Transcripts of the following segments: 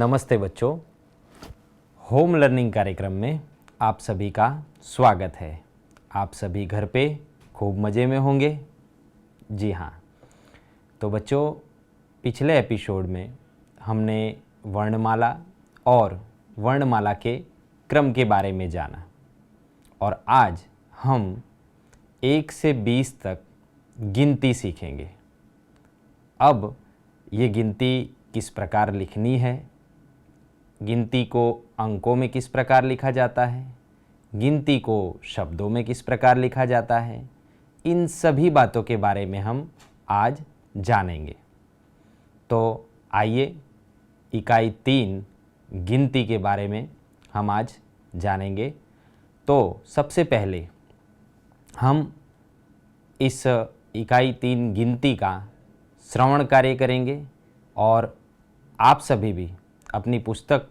नमस्ते बच्चों, home learning कार्यक्रम में आप सभी का स्वागत है। आप सभी घर पे खूब मज़े में होंगे। जी हाँ, तो बच्चों पिछले एपिसोड में हमने वर्णमाला और वर्णमाला के क्रम के बारे में जाना और आज हम 1 से 20 तक गिनती सीखेंगे। अब ये गिनती किस प्रकार लिखनी है, गिनती को अंकों में किस प्रकार लिखा जाता है, गिनती को शब्दों में किस प्रकार लिखा जाता है, इन सभी बातों के बारे में हम आज जानेंगे। तो आइए इकाई 3 गिनती के बारे में हम आज जानेंगे। तो सबसे पहले हम इस इकाई 3 गिनती का श्रवण कार्य करेंगे और आप सभी भी अपनी पुस्तक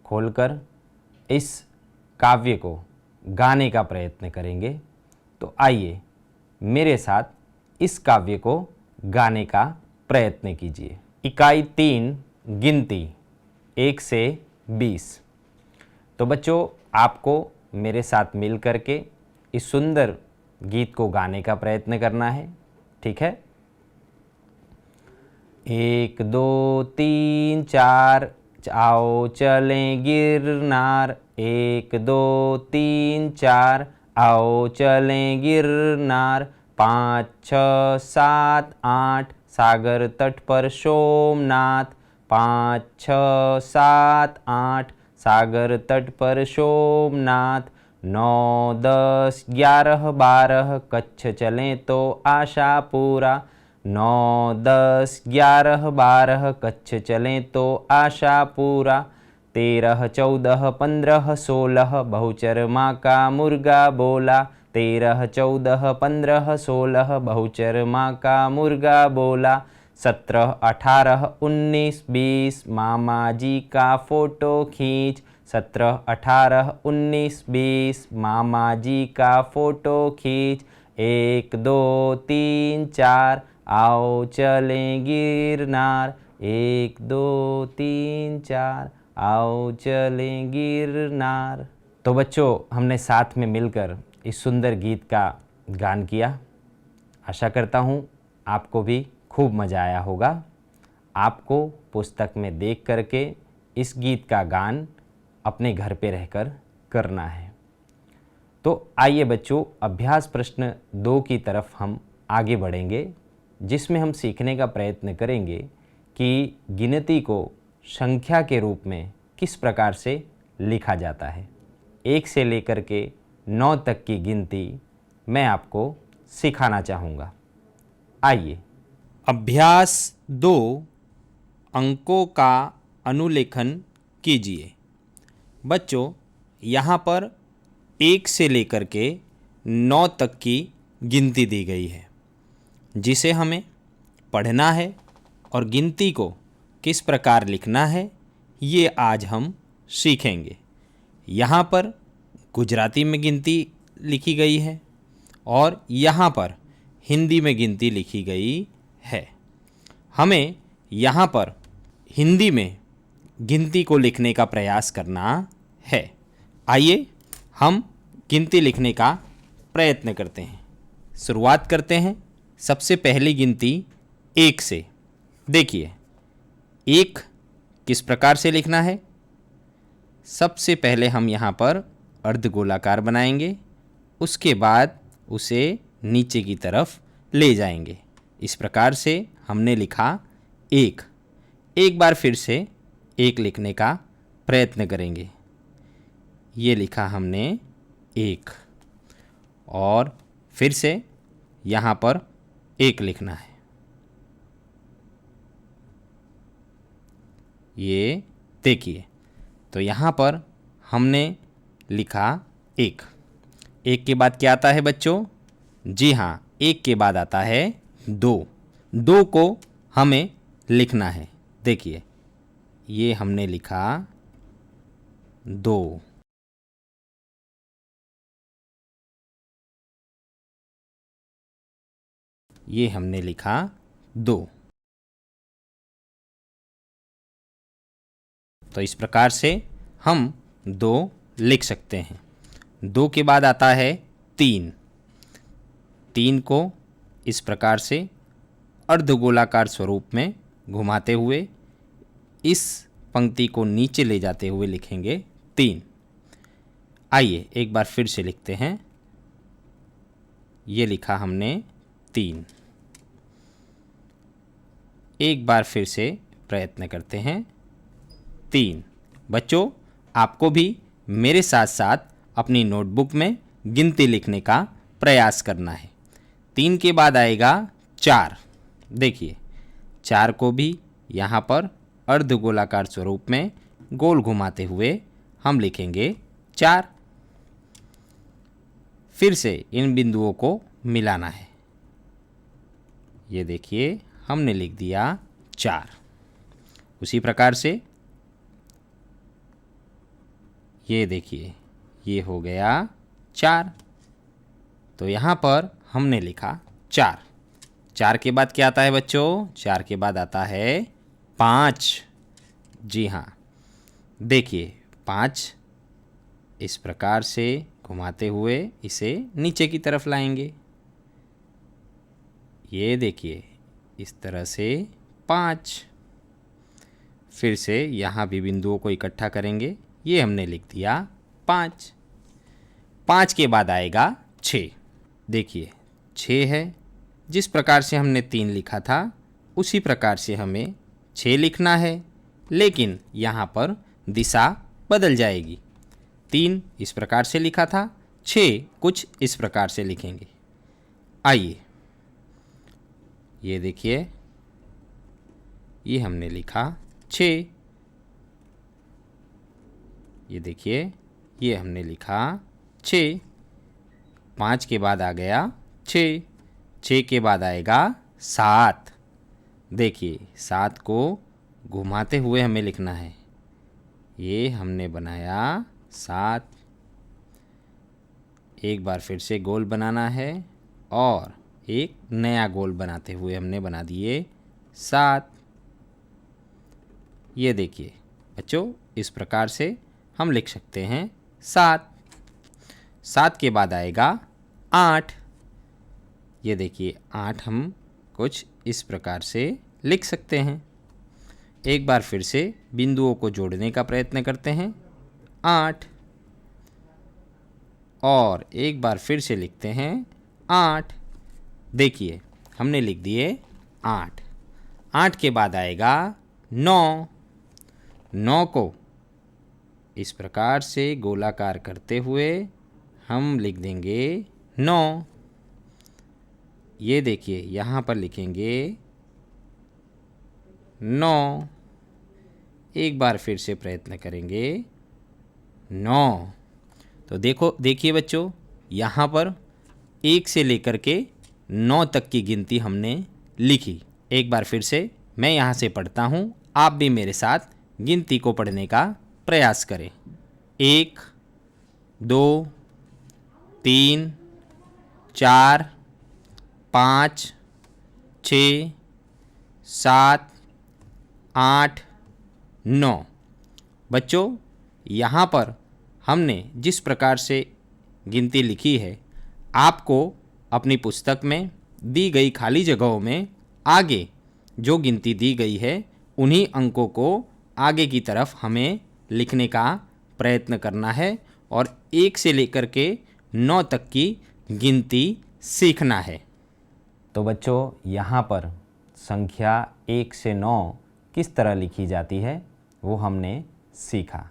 खोलकर इस काव्य को गाने का प्रयत्न करेंगे। तो आइए मेरे साथ इस काव्य को गाने का प्रयत्न कीजिए। इकाई 3 गिनती 1 से 20। तो बच्चों आपको मेरे साथ मिल करके इस सुंदर गीत को गाने का प्रयत्न करना है, ठीक है? 1 2 3 4 आओ चलें गिरनार। 1 2 3 4 आओ चलें गिरनार। 5 6 7 8 सागर तट पर सोमनाथ। 5 6 7 8 सागर तट पर सोमनाथ। 9 10 11 12 कच्छ चलें तो आशापुरा। 9 10 11 12 कच्छ चलें तो आशापुरा। 13 14 15 16 बहुचर माँ का मुर्गा बोला। 13 14 15 16 बहुचर माँ का मुर्गा बोला। 17 18 19 20 मामा जी का फोटो खींच। 17 18 19 20 मामा जी का फोटो खींच। 1 2 3 4 आओ चलें गिरनार। 1 2 3 4 आओ चलें गिरनार। तो बच्चों हमने साथ में मिलकर इस सुंदर गीत का गान किया। आशा करता हूँ आपको भी खूब मज़ा आया होगा। आपको पुस्तक में देख करके इस गीत का गान अपने घर पे रहकर करना है। तो आइए बच्चों अभ्यास प्रश्न 2 की तरफ हम आगे बढ़ेंगे, जिसमें हम सीखने का प्रयत्न करेंगे कि गिनती को संख्या के रूप में किस प्रकार से लिखा जाता है। 1 से लेकर के 9 तक की गिनती मैं आपको सिखाना चाहूँगा। आइए अभ्यास 2 अंकों का अनुलेखन कीजिए। बच्चों यहाँ पर 1 से लेकर के 9 तक की गिनती दी गई है, जिसे हमें पढ़ना है और गिनती को किस प्रकार लिखना है ये आज हम सीखेंगे। यहाँ पर गुजराती में गिनती लिखी गई है और यहाँ पर हिंदी में गिनती लिखी गई है। हमें यहाँ पर हिंदी में गिनती को लिखने का प्रयास करना है। आइए हम गिनती लिखने का प्रयत्न करते हैं। शुरुआत करते हैं सबसे पहली गिनती 1 से। देखिए 1 किस प्रकार से लिखना है। सबसे पहले हम यहाँ पर अर्धगोलाकार बनाएंगे, उसके बाद उसे नीचे की तरफ ले जाएंगे। इस प्रकार से हमने लिखा 1। एक बार फिर से 1 लिखने का प्रयत्न करेंगे। ये लिखा हमने 1 और फिर से यहाँ पर 1 लिखना है। ये देखिए, तो यहाँ पर हमने लिखा 1। 1 के बाद क्या आता है बच्चों? जी हाँ, 1 के बाद आता है 2। 2 को हमें लिखना है। देखिए ये हमने लिखा 2। ये हमने लिखा 2। तो इस प्रकार से हम 2 लिख सकते हैं। 2 के बाद आता है 3। 3 को इस प्रकार से अर्धगोलाकार स्वरूप में घुमाते हुए इस पंक्ति को नीचे ले जाते हुए लिखेंगे 3। आइए एक बार फिर से लिखते हैं। ये लिखा हमने 3। एक बार फिर से प्रयत्न करते हैं 3। बच्चों, आपको भी मेरे साथ साथ अपनी नोटबुक में गिनती लिखने का प्रयास करना है। 3 के बाद आएगा 4। देखिए 4 को भी यहाँ पर अर्धगोलाकार स्वरूप में गोल घुमाते हुए हम लिखेंगे 4। फिर से इन बिंदुओं को मिलाना है। ये देखिए हमने लिख दिया 4। उसी प्रकार से ये देखिए ये हो गया 4। तो यहाँ पर हमने लिखा 4। 4 के बाद क्या आता है बच्चों? 4 के बाद आता है 5। जी हाँ, देखिए 5 इस प्रकार से घुमाते हुए इसे नीचे की तरफ लाएंगे। ये देखिए इस तरह से 5। फिर से यहाँ भी बिंदुओं को इकट्ठा करेंगे। ये हमने लिख दिया 5। 5 के बाद आएगा 6। देखिए 6 है। जिस प्रकार से हमने 3 लिखा था उसी प्रकार से हमें 6 लिखना है, लेकिन यहाँ पर दिशा बदल जाएगी। 3 इस प्रकार से लिखा था, 6 कुछ इस प्रकार से लिखेंगे। आइए ये देखिए ये हमने लिखा 6। ये देखिए ये हमने लिखा 6। 5 के बाद आ गया 6। 6 के बाद आएगा 7। देखिए 7 को घुमाते हुए हमें लिखना है। ये हमने बनाया 7। एक बार फिर से गोल बनाना है और एक नया गोल बनाते हुए हमने बना दिए 7। ये देखिए बच्चों इस प्रकार से हम लिख सकते हैं 7। 7 के बाद आएगा 8। ये देखिए 8 हम कुछ इस प्रकार से लिख सकते हैं। एक बार फिर से बिंदुओं को जोड़ने का प्रयत्न करते हैं 8, और एक बार फिर से लिखते हैं 8। देखिए हमने लिख दिए 8। 8 के बाद आएगा 9। 9 को इस प्रकार से गोलाकार करते हुए हम लिख देंगे 9। ये देखिए यहाँ पर लिखेंगे 9। एक बार फिर से प्रयत्न करेंगे 9। तो देखिए बच्चों यहाँ पर 1 से लेकर के 9 तक की गिनती हमने लिखी। एक बार फिर से मैं यहाँ से पढ़ता हूँ, आप भी मेरे साथ गिनती को पढ़ने का प्रयास करें। 1 2 3 4 5 6 7 8 9। बच्चों यहाँ पर हमने जिस प्रकार से गिनती लिखी है, आपको अपनी पुस्तक में दी गई खाली जगहों में आगे जो गिनती दी गई है उन्हीं अंकों को आगे की तरफ हमें लिखने का प्रयत्न करना है और 1 से लेकर के 9 तक की गिनती सीखना है। तो बच्चों यहाँ पर संख्या 1 से 9 किस तरह लिखी जाती है वो हमने सीखा,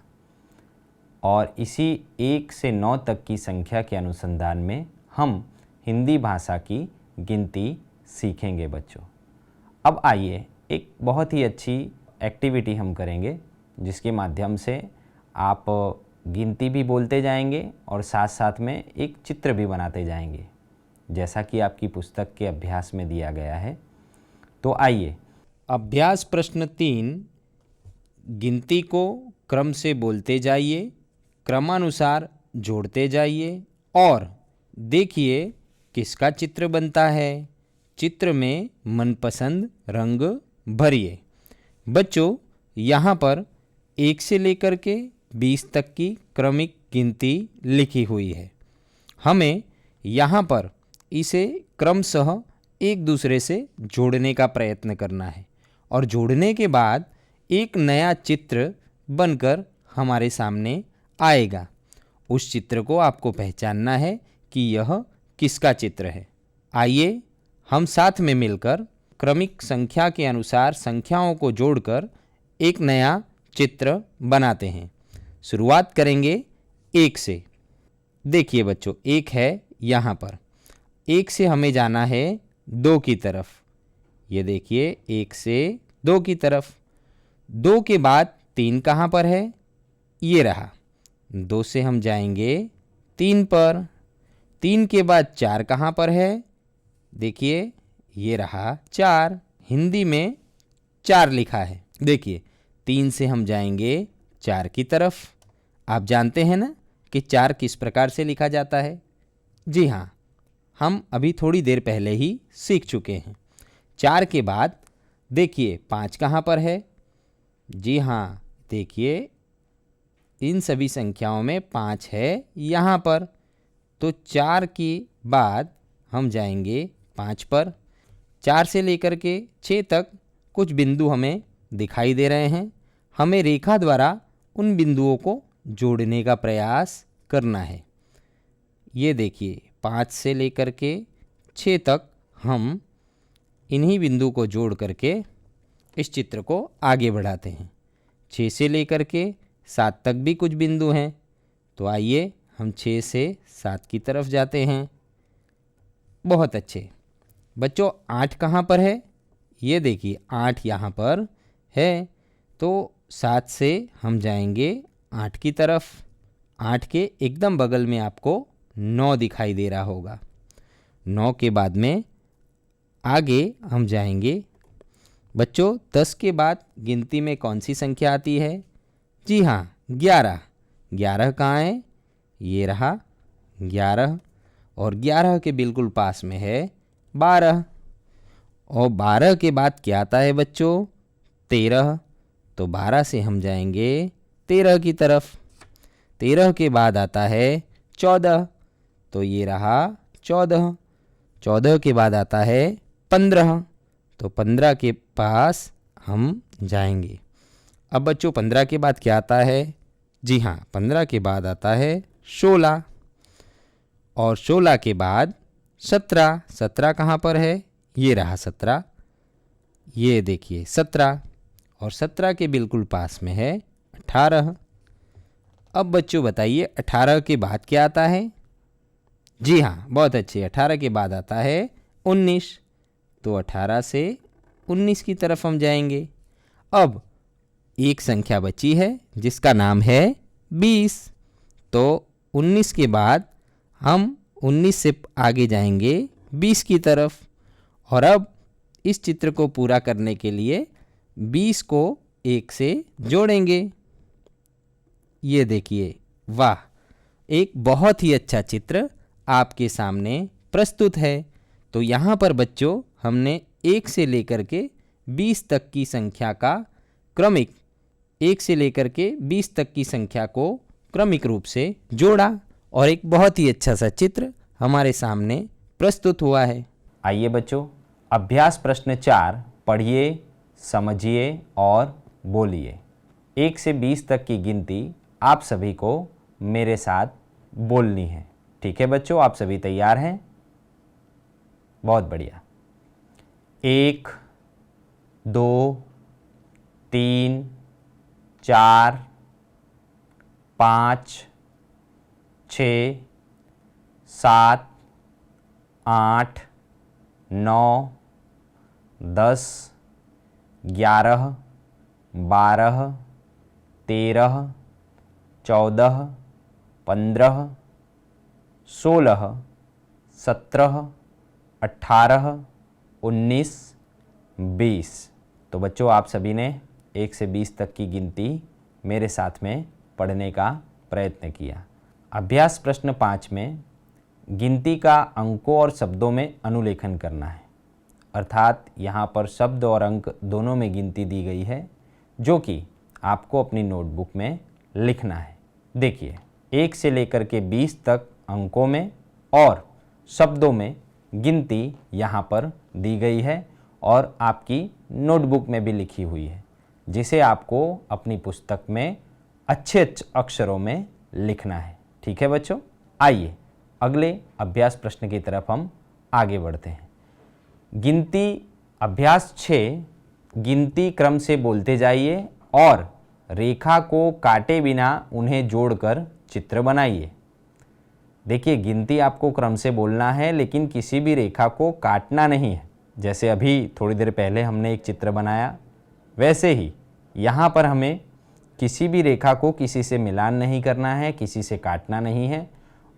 और इसी 1 से 9 तक की संख्या के अनुसंधान में हम हिंदी भाषा की गिनती सीखेंगे बच्चों। अब आइए एक बहुत ही अच्छी एक्टिविटी हम करेंगे जिसके माध्यम से आप गिनती भी बोलते जाएंगे और साथ साथ में एक चित्र भी बनाते जाएंगे, जैसा कि आपकी पुस्तक के अभ्यास में दिया गया है। तो आइए अभ्यास प्रश्न 3, गिनती को क्रम से बोलते जाइए, क्रमानुसार जोड़ते जाइए और देखिए किसका चित्र बनता है। चित्र में मनपसंद रंग भरिए। बच्चों यहाँ पर 1 से लेकर के 20 तक की क्रमिक गिनती लिखी हुई है। हमें यहाँ पर इसे क्रमशः एक दूसरे से जोड़ने का प्रयत्न करना है और जोड़ने के बाद एक नया चित्र बनकर हमारे सामने आएगा। उस चित्र को आपको पहचानना है कि यह किसका चित्र है। आइए हम साथ में मिलकर क्रमिक संख्या के अनुसार संख्याओं को जोड़कर एक नया चित्र बनाते हैं। शुरुआत करेंगे 1 से। देखिए बच्चों, 1 है यहाँ पर। 1 से हमें जाना है 2 की तरफ। ये देखिए 1 से 2 की तरफ। 2 के बाद 3 कहाँ पर है? ये रहा। 2 से हम जाएंगे 3 पर। 3 के बाद 4 कहाँ पर है? देखिए ये रहा 4। हिंदी में 4 लिखा है। देखिए 3 से हम जाएंगे 4 की तरफ। आप जानते हैं ना कि 4 किस प्रकार से लिखा जाता है? जी हाँ, हम अभी थोड़ी देर पहले ही सीख चुके हैं। 4 के बाद देखिए 5 कहाँ पर है? जी हाँ, देखिए इन सभी संख्याओं में 5 है यहाँ पर। तो 4 के बाद हम जाएंगे 5 पर। 4 से लेकर के 6 तक कुछ बिंदु हमें दिखाई दे रहे हैं। हमें रेखा द्वारा उन बिंदुओं को जोड़ने का प्रयास करना है। ये देखिए 5 से लेकर के 6 तक हम इन्हीं बिंदु को जोड़ करके इस चित्र को आगे बढ़ाते हैं। 6 से लेकर के 7 तक भी कुछ बिंदु हैं। तो आइए हम 6 से 7 की तरफ जाते हैं। बहुत अच्छे बच्चों, 8 कहाँ पर है? ये देखिए 8 यहाँ पर है। तो 7 से हम जाएंगे 8 की तरफ। 8 के एकदम बगल में आपको 9 दिखाई दे रहा होगा। 9 के बाद में आगे हम जाएंगे। बच्चों 10 के बाद गिनती में कौन सी संख्या आती है? जी हाँ, 11। 11 कहाँ है? ये रहा 11। और 11 के बिल्कुल पास में है 12। और 12 के बाद क्या आता है बच्चों? 13। तो 12 से हम जाएंगे 13 की तरफ। 13 के बाद आता है 14। तो ये रहा 14। 14 के बाद आता है 15। तो 15 के पास हम जाएंगे। अब बच्चों 15 के बाद क्या आता है? जी हाँ, 15 के बाद आता है 16। और 16 के बाद 17। 17 कहाँ पर है? ये रहा 17। ये देखिए 17। और 17 के बिल्कुल पास में है 18। अब बच्चों बताइए 18 के बाद क्या आता है? जी हाँ, बहुत अच्छे। 18 के बाद आता है 19। तो 18 से 19 की तरफ हम जाएंगे। अब एक संख्या बची है जिसका नाम है 20। तो 19 के बाद हम 19 से आगे जाएंगे 20 की तरफ। और अब इस चित्र को पूरा करने के लिए 20 को 1 से जोड़ेंगे। ये देखिए, वाह, एक बहुत ही अच्छा चित्र आपके सामने प्रस्तुत है। तो यहाँ पर बच्चों हमने 1 से लेकर के 20 तक की संख्या का क्रमिक 1 से लेकर के 20 तक की संख्या को क्रमिक रूप से जोड़ा और एक बहुत ही अच्छा सा चित्र हमारे सामने प्रस्तुत हुआ है। आइए बच्चों, अभ्यास प्रश्न 4 पढ़िए, समझिए और बोलिए। 1 से 20 तक की गिनती आप सभी को मेरे साथ बोलनी है। ठीक है बच्चों, आप सभी तैयार हैं? बहुत बढ़िया। 1, 2, 3, 4, 5, 6, 7, 8, 9, 10, 11, 12, 13, 14, 15, 16, 17, 18, 19, 20। तो बच्चों आप सभी ने 1 से 20 तक की गिनती मेरे साथ में पढ़ने का प्रयत्न किया। अभ्यास प्रश्न 5 में गिनती का अंकों और शब्दों में अनुलेखन करना है। अर्थात यहाँ पर शब्द और अंक दोनों में गिनती दी गई है जो कि आपको अपनी नोटबुक में लिखना है। देखिए 1 से लेकर के 20 तक अंकों में और शब्दों में गिनती यहाँ पर दी गई है और आपकी नोटबुक में भी लिखी हुई है, जिसे आपको अपनी पुस्तक में अच्छे अक्षरों में लिखना है। ठीक है बच्चों, आइए अगले अभ्यास प्रश्न की तरफ हम आगे बढ़ते हैं। गिनती अभ्यास 6, गिनती क्रम से बोलते जाइए और रेखा को काटे बिना उन्हें जोड़कर चित्र बनाइए। देखिए गिनती आपको क्रम से बोलना है, लेकिन किसी भी रेखा को काटना नहीं है। जैसे अभी थोड़ी देर पहले हमने एक चित्र बनाया, वैसे ही यहाँ पर हमें किसी भी रेखा को किसी से मिलान नहीं करना है, किसी से काटना नहीं है,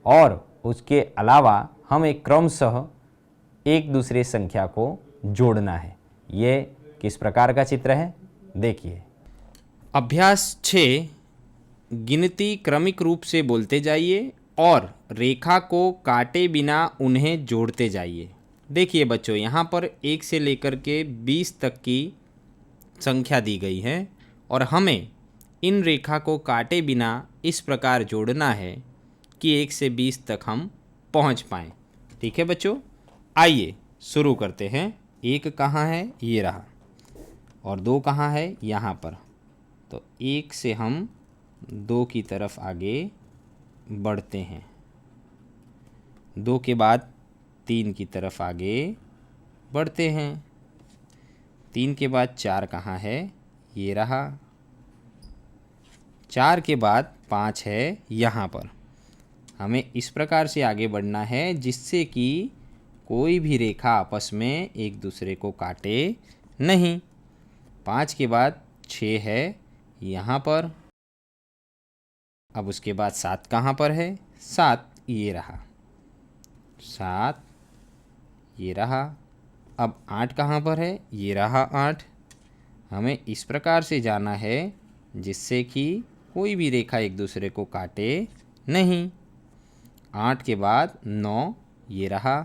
और उसके अलावा हम एक क्रमशः एक दूसरे संख्या को जोड़ना है। ये किस प्रकार का चित्र है, देखिए। अभ्यास 6, गिनती क्रमिक रूप से बोलते जाइए और रेखा को काटे बिना उन्हें जोड़ते जाइए। देखिए बच्चों, यहाँ पर 1 से लेकर के 20 तक की संख्या दी गई है और हमें इन रेखा को काटे बिना इस प्रकार जोड़ना है कि 1 से 20 तक हम पहुँच पाएँ। ठीक है बच्चों, आइए शुरू करते हैं। 1 कहाँ है, ये रहा, और 2 कहाँ है, यहाँ पर। तो 1 से हम 2 की तरफ आगे बढ़ते हैं, 2 के बाद 3 की तरफ आगे बढ़ते हैं, 3 के बाद 4 कहाँ है, ये रहा, 4 के बाद 5 है यहाँ पर। हमें इस प्रकार से आगे बढ़ना है जिससे कि कोई भी रेखा आपस में एक दूसरे को काटे नहीं। 5 के बाद 6 है यहाँ पर। अब उसके बाद 7 कहाँ पर है, 7 ये रहा, 7 ये रहा। अब 8 कहाँ पर है, ये रहा 8। हमें इस प्रकार से जाना है जिससे कि कोई भी रेखा एक दूसरे को काटे नहीं। 8 के बाद 9 ये रहा,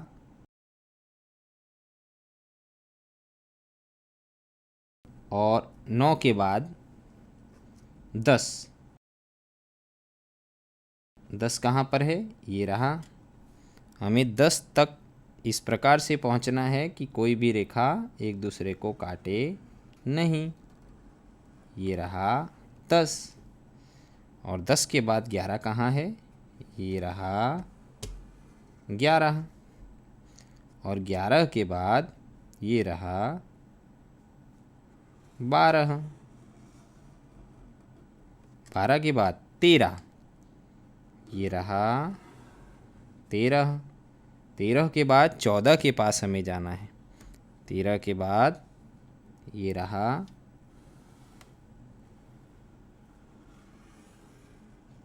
और 9 के बाद 10, 10 कहाँ पर है, ये रहा। हमें 10 तक इस प्रकार से पहुँचना है कि कोई भी रेखा एक दूसरे को काटे नहीं, ये रहा 10। और 10 के बाद 11 कहाँ है, ये रहा 11। और 11 के बाद ये रहा 12। 12 के बाद 13, ये रहा 13। 13 के बाद 14 के पास हमें जाना है, 13 के बाद ये रहा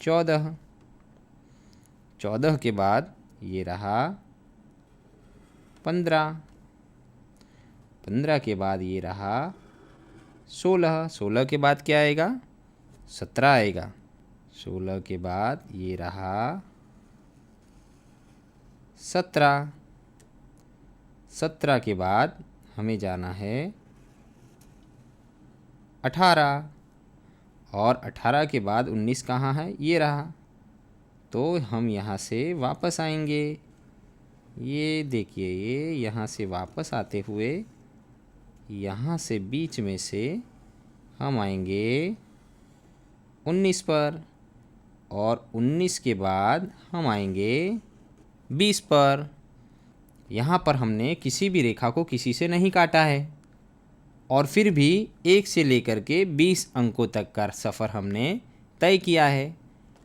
14। 14 के बाद ये रहा 15। 15 के बाद ये रहा 16। 16 के बाद क्या आएगा, 17 आएगा। 16 के बाद ये रहा 17। 17 के बाद हमें जाना है 18, और 18 के बाद 19 कहाँ है, ये रहा। तो हम यहाँ से वापस आएंगे, ये देखिए, ये यहाँ से वापस आते हुए यहाँ से बीच में से हम आएंगे 19 पर, और 19 के बाद हम आएंगे 20 पर। यहाँ पर हमने किसी भी रेखा को किसी से नहीं काटा है, और फिर भी 1 से लेकर के 20 अंकों तक का सफ़र हमने तय किया है।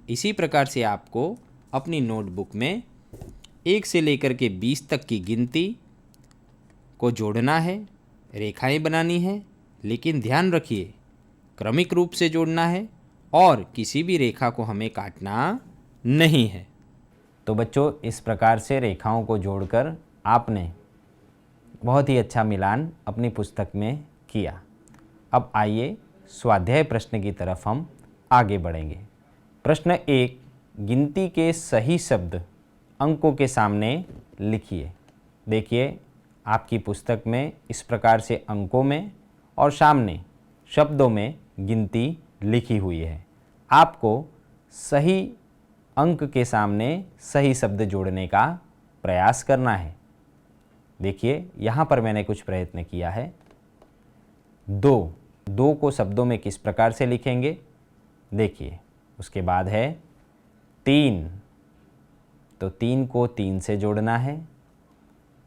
इसी प्रकार से आपको अपनी नोटबुक में 1 से लेकर के 20 तक की गिनती को जोड़ना है, रेखाएं बनानी है, लेकिन ध्यान रखिए क्रमिक रूप से जोड़ना है और किसी भी रेखा को हमें काटना नहीं है। तो बच्चों, इस प्रकार से रेखाओं को जोड़कर आपने बहुत ही अच्छा मिलान अपनी पुस्तक में किया। अब आइए स्वाध्याय प्रश्न की तरफ हम आगे बढ़ेंगे। प्रश्न 1, गिनती के सही शब्द अंकों के सामने लिखिए। देखिए आपकी पुस्तक में इस प्रकार से अंकों में और सामने शब्दों में गिनती लिखी हुई है। आपको सही अंक के सामने सही शब्द जोड़ने का प्रयास करना है। देखिए यहाँ पर मैंने कुछ प्रयत्न किया है। दो को शब्दों में किस प्रकार से लिखेंगे देखिए। उसके बाद है 3, तो 3 को 3 से जोड़ना है।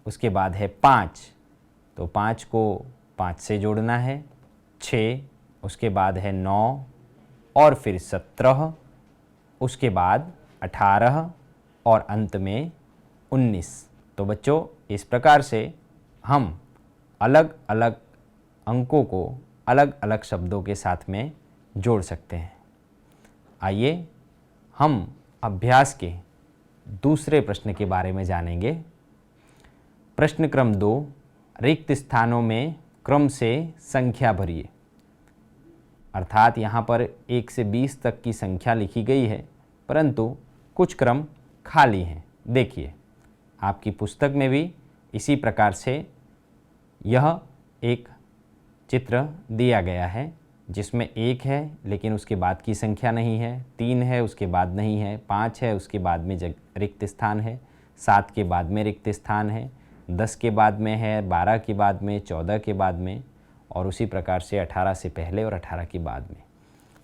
उसके बाद है 5, तो 5 को 5 से जोड़ना है। 6, उसके बाद है 9 और फिर 17, उसके बाद 18 और अंत में 19। तो बच्चों इस प्रकार से हम अलग अलग अंकों को अलग अलग शब्दों के साथ में जोड़ सकते हैं। आइए हम अभ्यास के दूसरे प्रश्न के बारे में जानेंगे। प्रश्न क्रम 2, रिक्त स्थानों में क्रम से संख्या भरिए। अर्थात यहाँ पर 1 से 20 तक की संख्या लिखी गई है, परंतु कुछ क्रम खाली हैं। देखिए आपकी पुस्तक में भी इसी प्रकार से यह एक चित्र दिया गया है, जिसमें 1 है लेकिन उसके बाद की संख्या नहीं है, 3 है उसके बाद नहीं है, 5 है उसके बाद में रिक्त स्थान है, 7 के बाद में रिक्त स्थान है, 10 के बाद में है, 12 के बाद में, 14 के बाद में और उसी प्रकार से 18 से पहले और 18 के बाद में।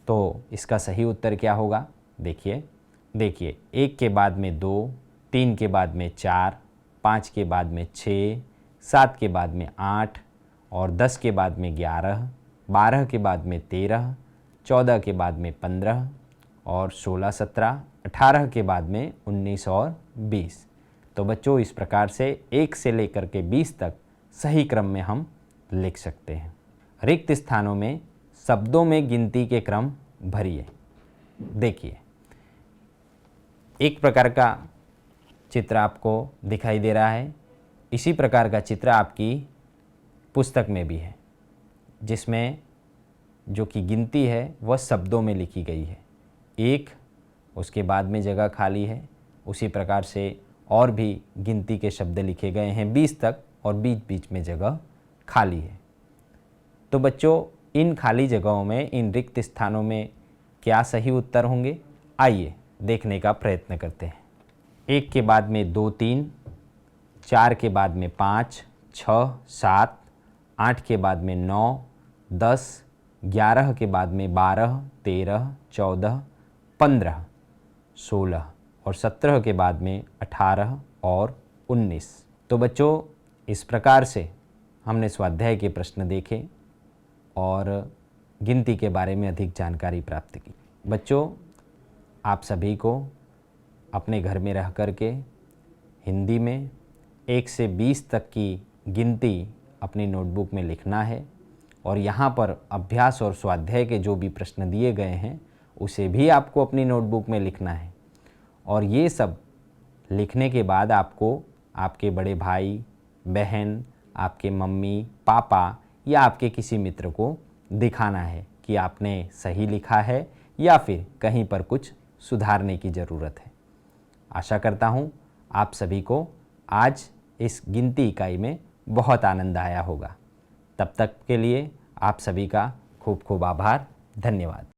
तो इसका सही उत्तर क्या होगा देखिए 1 के बाद में 2, 3 के बाद में 4, 5 के बाद में 6, 7 के बाद में 8 और 10 के बाद में 11, 12 के बाद में 13, 14 के बाद में 15 और 16, 17, 18 के बाद में 19 और 20। तो बच्चों इस प्रकार से 1 से लेकर के 20 तक सही क्रम में हम लिख सकते हैं। रिक्त स्थानों में शब्दों में गिनती के क्रम भरिए। देखिए एक प्रकार का चित्र आपको दिखाई दे रहा है। इसी प्रकार का चित्र आपकी पुस्तक में भी है, जिसमें जो कि गिनती है वह शब्दों में लिखी गई है। 1, उसके बाद में जगह खाली है। उसी प्रकार से और भी गिनती के शब्द लिखे गए हैं 20 तक और बीच बीच में जगह खाली है। तो बच्चों इन खाली जगहों में, इन रिक्त स्थानों में क्या सही उत्तर होंगे, आइए देखने का प्रयत्न करते हैं। 1 के बाद में 2, 3, 4 के बाद में 5, 6, 7, 8 के बाद में 9, 10, 11 के बाद में 12, 13, 14, 15, 16 और 17 के बाद में 18 और 19। तो बच्चों इस प्रकार से हमने स्वाध्याय के प्रश्न देखे और गिनती के बारे में अधिक जानकारी प्राप्त की। बच्चों आप सभी को अपने घर में रह कर के हिंदी में 1 से 20 तक की गिनती अपनी नोटबुक में लिखना है और यहाँ पर अभ्यास और स्वाध्याय के जो भी प्रश्न दिए गए हैं उसे भी आपको अपनी नोटबुक में लिखना है। और ये सब लिखने के बाद आपको आपके बड़े भाई बहन, आपके मम्मी पापा या आपके किसी मित्र को दिखाना है कि आपने सही लिखा है या फिर कहीं पर कुछ सुधारने की ज़रूरत है। आशा करता हूँ आप सभी को आज इस गिनती इकाई में बहुत आनंद आया होगा। तब तक के लिए आप सभी का खूब खूब आभार। धन्यवाद।